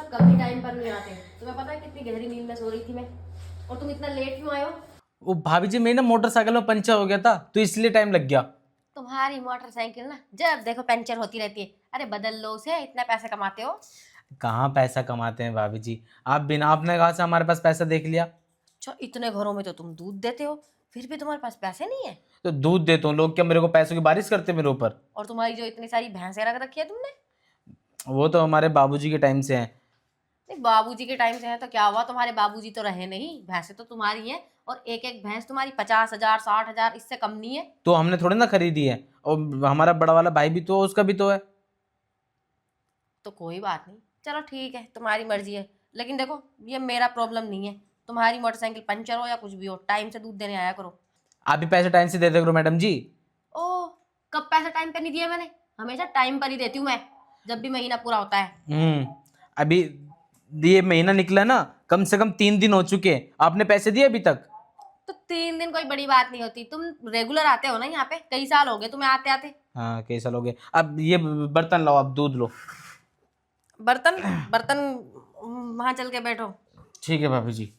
कभी टाइम पर नहीं आते। तुम्हें पता है कितनी गहरी नींद में सो रही थी मैं, और तुम इतना लेट क्यों आए हो? वो भाभी जी, मेरी ना मोटरसाइकिल में पंचर हो गया था तो इसलिए टाइम लग गया। तुम्हारी मोटरसाइकिल ना जब देखो पंचर होती रहती है। अरे बदल लो उसे, इतना पैसे कमाते हो। कहाँ पैसा कमाते हैं भाभी जी, आप बिना आपने कहा से हमारे पास पैसा देख लिया। अच्छा, इतने घरों में तो तुम दूध देते हो, फिर भी तुम्हारे पास पैसे नहीं है। तो दूध देता हूँ, लोग क्या मेरे को पैसों की बारिश करते हैं मेरे ऊपर? और तुम्हारी जो इतनी सारी भैंसें रख रखी है तुमने। वो तो हमारे बाबूजी के टाइम से हैं। नहीं, बाबूजी के टाइम से है तो क्या हुआ, तुम्हारे बाबूजी तो रहे नहीं, भैंसें तो तुम्हारी हैं। और एक एक भैंस तुम्हारी 50,000 60,000 इससे कम नहीं है। तो हमने थोड़े ना खरीदी है, और हमारा बड़ा वाला भाई भी तो उसका भी तो है। तो कोई बात नहीं, चलो ठीक है, तुम्हारी मर्जी है। लेकिन देखो, ये मेरा प्रॉब्लम नहीं है। तुम्हारी मोटरसाइकिल पंचर हो या कुछ भी हो, टाइम से दूध देने आया करो। आप भी पैसे टाइम से दे दे करो मैडम जी। ओह, कब पैसा टाइम पे नहीं दिया मैंने? हमेशा टाइम पर ही देती हूँ मैं, जब भी महीना पूरा होता है। अभी ये महीना निकला ना, कम से कम 3 दिन हो चुके हैं, आपने पैसे दिए अभी तक? तो 3 दिन कोई बड़ी बात नहीं होती, तुम रेगुलर आते हो ना यहाँ पे, कई साल हो गए तुम्हें आते आते। हाँ, कैसा लोगे? अब ये बर्तन लाओ, आप दूध लो। बर्तन बर्तन वहां चल के बैठो। ठीक है भाभी जी।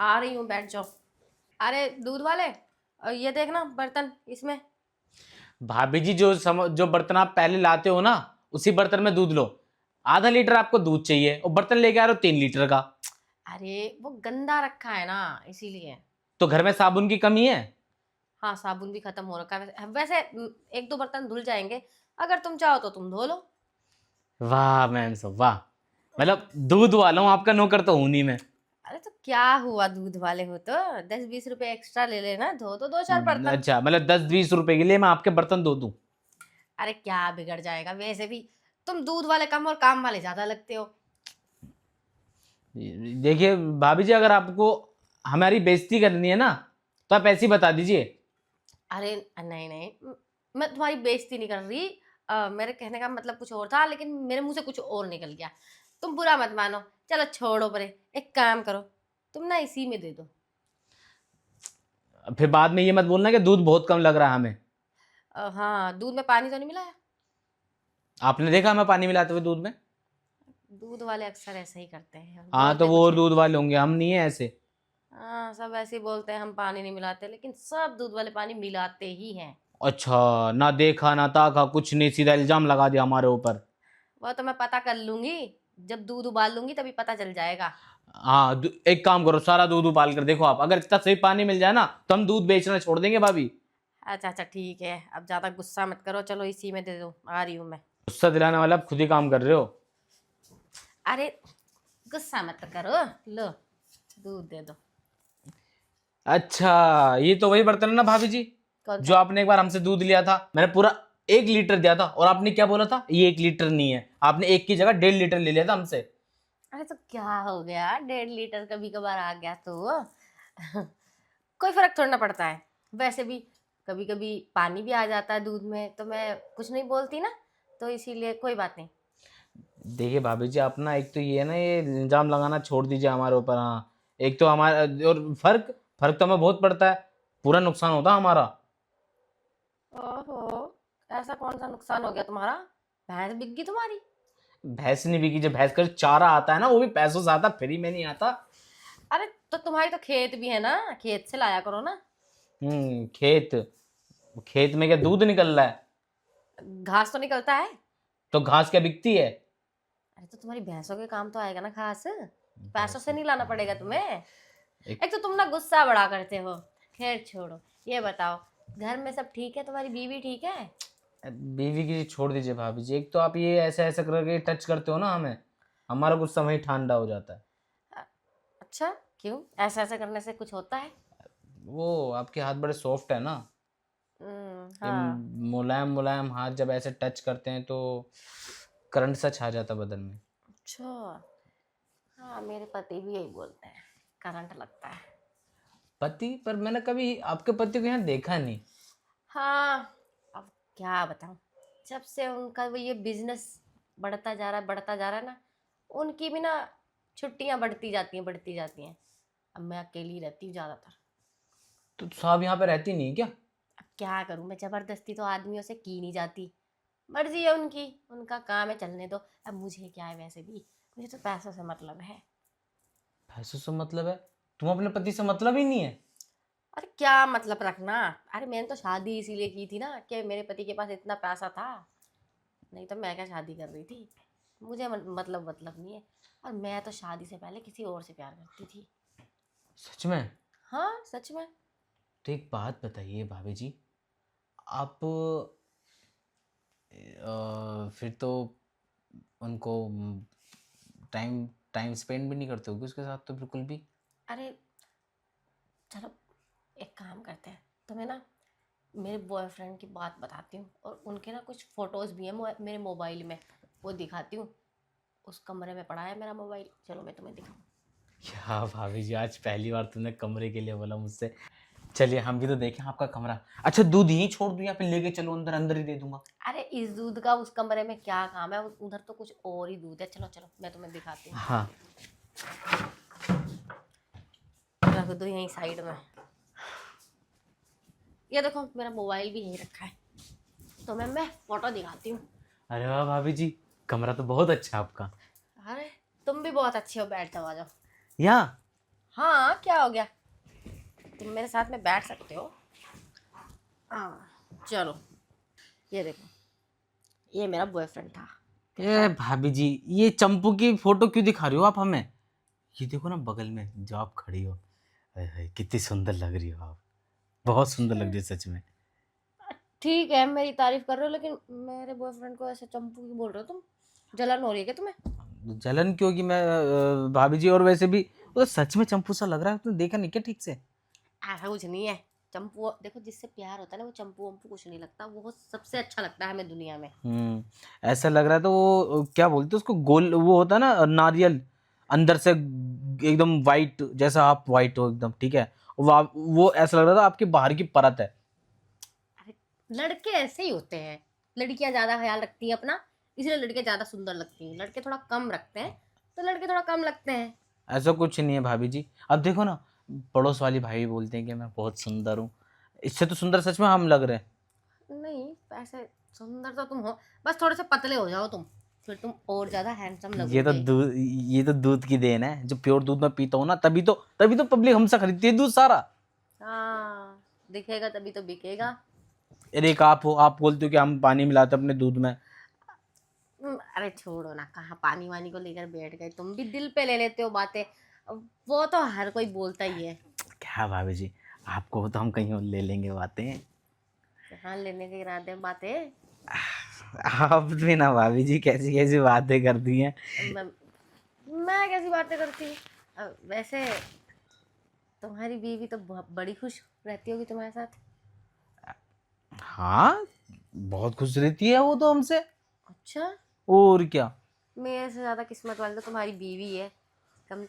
आ रही हूँ, बैठ जाओ। अरे दूध वाले, ये देखना बर्तन इसमें। भाभी जी, जो बर्तन आप पहले लाते हो ना, उसी बर्तन में दूध लो। आधा लीटर आपको दूध चाहिए और बर्तन लेके आ रहे हो 3 लीटर का। अरे वो गंदा रखा है ना, इसीलिए। तो घर में साबुन की कमी है? हाँ, साबुन भी खत्म हो रखा है वैसे वैसे। एक दो बर्तन धुल जाएंगे, अगर तुम चाहो तो तुम धो लो। वाह मैम साहब वाह, मतलब दूध वाला हूँ, आपका नौकर तो हूं नहीं मैं। अरे तो क्या हुआ, दूध वाले हो तो 10-20 रुपए एक्स्ट्रा ले लेना, धो तो 2-4 बर्तन। अच्छा, मतलब 10-20 रुपए के लिए मैं आपके बर्तन धो दूं? अरे क्या बिगड़ जाएगा, वैसे भी तुम दूध वाले कम और काम वाले ज्यादा लगते हो। देखिए भाभी जी, अगर आपको हमारी बेइज्जती करनी है ना, तो आप ऐसे ही बता दीजिए। अरे नहीं नहीं, मैं तुम्हारी बेइज्जती नहीं कर रही। मेरे कहने का मतलब कुछ और था, लेकिन मेरे मुंह से कुछ और निकल गया। तुम बुरा मत मानो, चलो छोड़ो परे। एक काम करो, तुम ना इसी में दे दो। फिर बाद में ये मत बोलना कि दूध बहुत कम लग रहा है हमें। हाँ, दूध में पानी तो नहीं मिलाया? आपने देखा मैं पानी मिलाते हुए दूध में? दूध वाले अक्सर ऐसे ही करते हैं, हाँ, तो बोलते वो कुछ और है। दूध वाले होंगे, हम नहीं है ऐसे। हाँ, सब ऐसे ही बोलते हैं हम पानी नहीं मिलाते, लेकिन सब दूध वाले पानी मिलाते ही हैं। अच्छा, ना देखा ना ताका, कुछ नहीं, सीधा इल्जाम लगा दिया हमारे ऊपर। वो तो मैं पता कर लूंगी, जब दूध उबाल लूंगी तभी पता चल जाएगा। हाँ, एक काम करो, सारा दूध उबाल कर देखो आप, अगर इतना सही पानी मिल जाए ना तो हम दूध बेचना छोड़ देंगे भाभी। अच्छा अच्छा ठीक है, अब ज्यादा गुस्सा मत करो, चलो इसी में दे दो, आ रही हूँ मैं। गुस्सा दिलाने वाला आप खुद ही काम कर रहे हो। अरे गुस्सा मत करो, लो दूध दे दो। अच्छा, ये तो वही बर्तन है ना भाभी जी, कौन जो सा? आपने एक बार हमसे दूध लिया था, मैंने पूरा 1 लीटर दिया था और आपने क्या बोला था, ये 1 लीटर नहीं है, आपने एक की जगह 1.5 लीटर ले लिया था हमसे। अरे तो क्या हो गया, 1.5 लीटर कभी कभार आ गया तो कोई फर्क थोड़ा ना पड़ता है। वैसे भी कभी कभी पानी भी आ जाता है दूध में, तो मैं कुछ नहीं बोलती ना, तो इसीलिए कोई बात नहीं। देखिए भाभी जी, आप ना, एक तो ये है ना, ये इल्जाम लगाना छोड़ दीजिए हमारे ऊपर। हाँ, एक तो हमारा, और फर्क फर्क तो हमें बहुत पड़ता है, पूरा नुकसान होता है हमारा। ओहो, ऐसा कौन सा नुकसान हो गया तुम्हारा? भैंस बिक गई तुम्हारी? भैंस नहीं बिकी, जब भैंस का चारा आता है ना, वो भी पैसों से आता, फ्री में नहीं आता। अरे तो तुम्हारी तो खेत भी है ना, खेत से लाया करो ना। खेत, खेत में क्या दूध निकल रहा है? घास तो निकलता है। तो घास क्या बिकती है? अरे तो तुम्हारी भैंसों के काम तो आएगा ना घास, पैसों से नहीं लाना पड़ेगा तुम्हें। एक एक तो तुम ना गुस्सा बड़ा करते हो। खैर छोड़ो, ये बताओ, घर में सब ठीक है, तुम्हारी बीवी ठीक है? बीवी की छोड़ दीजिए भाभी जी, एक तो आप ये ऐसे ऐसे करके टच करते हो ना हमें, हमारा गुस्सा वहीं ठंडा हो जाता है। अ- अच्छा, क्यों? ऐसा ऐसा करने से कुछ होता है? वो आपके हाथ बड़े सॉफ्ट है ना, ये हाँ। मुलायम मुलायम हाथ जब ऐसे टच करते हैं तो करंट सा छा जाता बदन में। अच्छा, हाँ मेरे पति भी यही बोलते हैं, करंट लगता है। पति? पर मैंने कभी आपके पति को यहाँ देखा नहीं। हाँ, अब क्या बताऊं, जब से उनका वो ये बिजनेस बढ़ता जा रहा है ना, उनकी भी ना छुट्टियां बढ़ती जाती हैं। अब मैं अकेली रहती हूँ ज्यादातर। तो साहब यहाँ पे रहती नहीं है क्या? अब क्या करूं मैं, जबरदस्ती तो आदमियों से की नहीं जाती, मर्जी है उनकी, उनका काम है, चलने दो। अब मुझे क्या है, वैसे भी मुझे तो पैसों से मतलब है। पैसों से मतलब है? तुम अपने पति से मतलब ही नहीं है? अरे क्या मतलब रखना, अरे मैंने तो शादी इसीलिए की थी ना कि मेरे पति के पास इतना पैसा था, नहीं तो मैं क्या शादी कर रही थी। मुझे मतलब नहीं है। और मैं तो शादी से पहले किसी और से प्यार करती थी। सच में? हाँ सच में। तो एक बात बताइए भाभी जी, आप फिर तो उनको टाइम टाइम स्पेंड भी नहीं करते होगे उसके साथ तो बिल्कुल भी? अरे चलो एक काम करते हैं, तुम्हें ना मेरे बॉयफ्रेंड की बात बताती हूँ, और उनके ना कुछ फोटोज़ भी हैं मेरे मोबाइल में, वो दिखाती हूँ। उस कमरे में पड़ा है मेरा मोबाइल, चलो मैं तुम्हें दिखाऊँ। क्या भाभी जी, आज पहली बार तुमने कमरे के लिए बोला मुझसे। चलिए हम भी तो देखें आपका कमरा। अच्छा दूध यहीं छोड़ दूं या फिर लेके चलो अंदर, अंदर ही दे दूंगा? अरे इस दूध का उस कमरे में क्या काम है, उधर तो कुछ और ही दूध है। चलो चलो मैं तुम्हें दिखाती हूँ। हाँ। रख दो यहीं साइड में। ये देखो मेरा मोबाइल भी यहीं रखा है, तो मैं फोटो दिखाती हूँ। अरे वाह भाभी जी, कमरा तो बहुत अच्छा है आपका। अरे तुम भी बहुत अच्छे हो, बैठ जाओ, आ जाओ। यहाँ? हाँ क्या हो गया, तुम मेरे साथ में बैठ सकते हो। हाँ चलो, ये देखो, ये मेरा बॉयफ्रेंड था। कैसा ए है? भाभी जी, ये चंपू की फोटो क्यों दिखा रही हो आप हमें? ये देखो ना बगल में जो आप खड़ी हो, अरे हाय, कितनी सुंदर लग रही हो आप। बहुत सुंदर लग अच्छा रही है सच में। ठीक है, मेरी तारीफ कर रहे हो, लेकिन मेरे बॉयफ्रेंड को ऐसे चंपू क्यों बोल रहे हो तुम? जलन हो रही है क्या तुम्हें? जलन क्यों कि मैं भाभी जी, और वैसे भी वो तो सच में चंपू सा लग रहा है, तुमने देखा नहीं क्या ठीक से? ऐसा कुछ नहीं है। चंपू देखो, जिससे प्यार होता है ना, वो चंपू वंपू कुछ नहीं लगता, वो सबसे अच्छा लगता है हमें दुनिया में। ऐसा लग रहा है तो वो क्या बोलते हैं उसको, गोल वो होता है ना नारियल, अंदर से एकदम वाइट, जैसा आप वाइट हो एकदम, ठीक है। वो ऐसा लग रहा था आपकी बाहर की परत है। अरे लड़के ऐसे ही होते हैं, लड़कियां ज्यादा ख्याल रखती हैं अपना, इसलिए लड़के ज्यादा सुंदर लगती हैं, लड़के थोड़ा कम रखते हैं तो लड़के थोड़ा कम लगते हैं। ऐसा कुछ नहीं है भाभी जी। अब देखो ना, पड़ोस वाली भाई बोलते हैं कि मैं बहुत सुंदर हूँ, इससे तो सुंदर सच में हम लग रहे हैं। नहीं ऐसे सुंदर तो तुम हो, बस थोड़े से पतले हो जाओ तुम, फिर तुम और ज्यादा हैंडसम ये तो लगोगे। दूध, ये तो दूध की देन है, जो प्योर दूध मैं पीता हूँ ना, तभी तो पब्लिक हमसे खरीदती है दूध सारा। हाँ दिखेगा तभी तो बिकेगा। अरे एक आप हो, आप बोलते हो कि हम पानी मिलाते हैं अपने दूध में। अरे छोड़ो ना, कहाँ पानी वानी को लेकर बैठ गए, तुम भी दिल पे ले लेते हो बातें। अब वो तो हर कोई बोलता ही है। क्या भाभी जी, आपको तो हम कहीं और ले लेंगे बातें। हाँ लेने के इरादे में बातें। आप भी ना भाभी जी, कैसी कैसी बातें करती हैं। मैं, मैं कैसी बातें करती हूँ? वैसे तुम्हारी बीवी तो बड़ी खुश रहती होगी तुम्हारे साथ। हाँ, बहुत खुश रहती है वो तो हमसे। अच्छा, और क्या। मेरे से ज़्यादा किस्मत वाली तो तुम्हारी बीवी है। कम,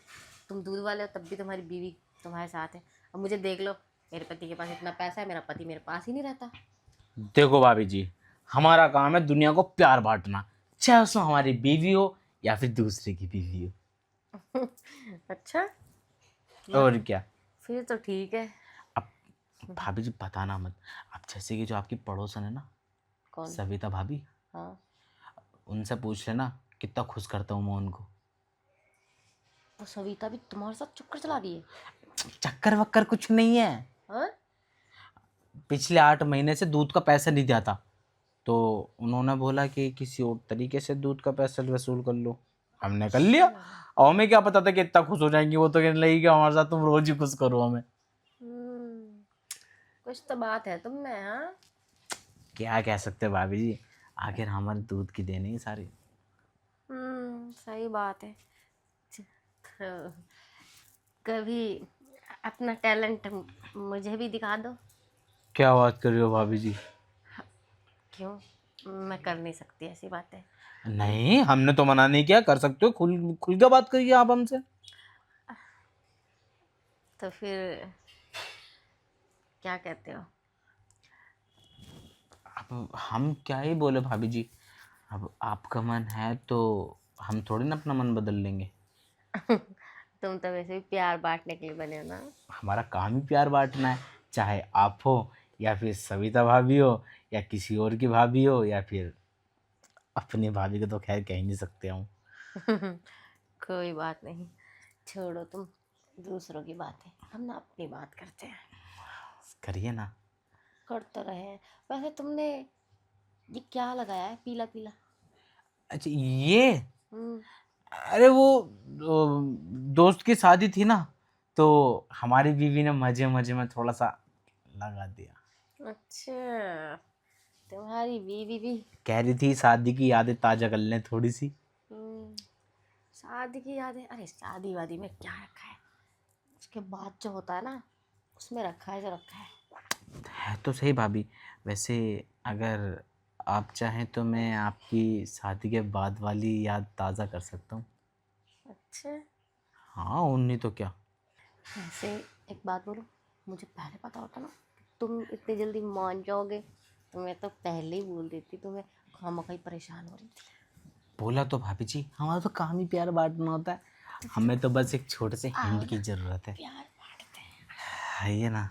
तुम दूध वाले हो तब भी तुम्हारी बीवी तुम्हारे साथ है। अब मुझे देख लो, मेरे पति के पास इतना पैसा है, मेरा पति मेरे पास ही नहीं रहता। देखो भाभी जी, हमारा काम है दुनिया को प्यार बांटना, चाहे उसमें हमारी बीवी हो या फिर दूसरे की बीवी हो। अच्छा, और क्या। फिर तो ठीक है। अब भाभी जी बताना मत। अब जैसे कि जो आपकी पड़ोसन है ना, कौन? सविता भाभी, हाँ। उनसे पूछ लेना कितना खुश करता हूँ मैं उनको। वो सविता भी तुम्हारे साथ चक्कर चला रही है? चक्कर वक्कर कुछ नहीं है। हाँ। पिछले 8 महीने से दूध का पैसा नहीं दिया था, तो उन्होंने बोला कि किसी और तरीके से दूध का पैसा वसूल कर लो। हमने कर लिया। अच्छा। और हमें क्या पता था कि इतना खुश हो जाएंगी, वो तो कहने लगी कि हमारे साथ तुम रोज ही खुश करो हमें। हम्म, कुछ तो बात है तुम में, हाँ। क्या कह सकते हैं भाभी जी, आखिर हमारे दूध की देन है ये सारी। सही बात है। तो कभी अपना टैलेंट मुझे भी दिखा दो। क्या बात कर रही हो भाभी जी? क्यों, मैं कर नहीं सकती ऐसी बातें? नहीं, हमने तो मना नहीं किया, कर सकते हो, खुल खुल के बात करिए आप हमसे। तो फिर क्या कहते हो? अब हम क्या ही बोले भाभी जी, अब आपका मन है तो हम थोड़ी ना अपना मन बदल लेंगे। तुम तो वैसे भी प्यार बांटने के लिए बने हो ना। हमारा काम ही प्यार बांटना है, चाहे आप हो या फिर सविता भाभी हो, या किसी और की भाभी हो, या फिर अपनी भाभी को तो खैर कह ही नहीं सकते हम। कोई बात नहीं, छोड़ो तुम दूसरों की बातें, हम ना अपनी बात करते हैं। करिए ना। कर तो रहे हैं। वैसे तुमने ये क्या लगाया है पीला पीला? अच्छा ये, हम्म। अरे वो दोस्त की शादी थी ना, तो हमारी बीवी ने मजे मजे में थोड़ा सा लगा दिया। अच्छा, तुम्हारी बीवी भी। कह रही थी शादी की यादें ताजा कर लें थोड़ी सी। हम्म, शादी की यादें? अरे शादी वादी में क्या रखा है, उसके बाद जो होता है ना, उसमें रखा है जो रखा है। तो सही भाभी। वैसे अगर आप चाहें तो मैं आपकी शादी के बाद वाली याद ताज़ा कर सकता हूँ। अच्छा, हाँ, और नहीं तो क्या। वैसे एक बात बोलो, मुझे पहले पता होता ना कि तुम इतनी जल्दी मान जाओगे, तो मैं तो पहले ही बोल देती, तुम्हें खामखा ही परेशान हो रही थी। बोला तो भाभी जी, हमारा तो काम ही प्यार बांटना होता है, हमें तो बस एक छोटे से आओ हिंट की ना, ज़रूरत है। प्यार बांटते हैं। है ये ना।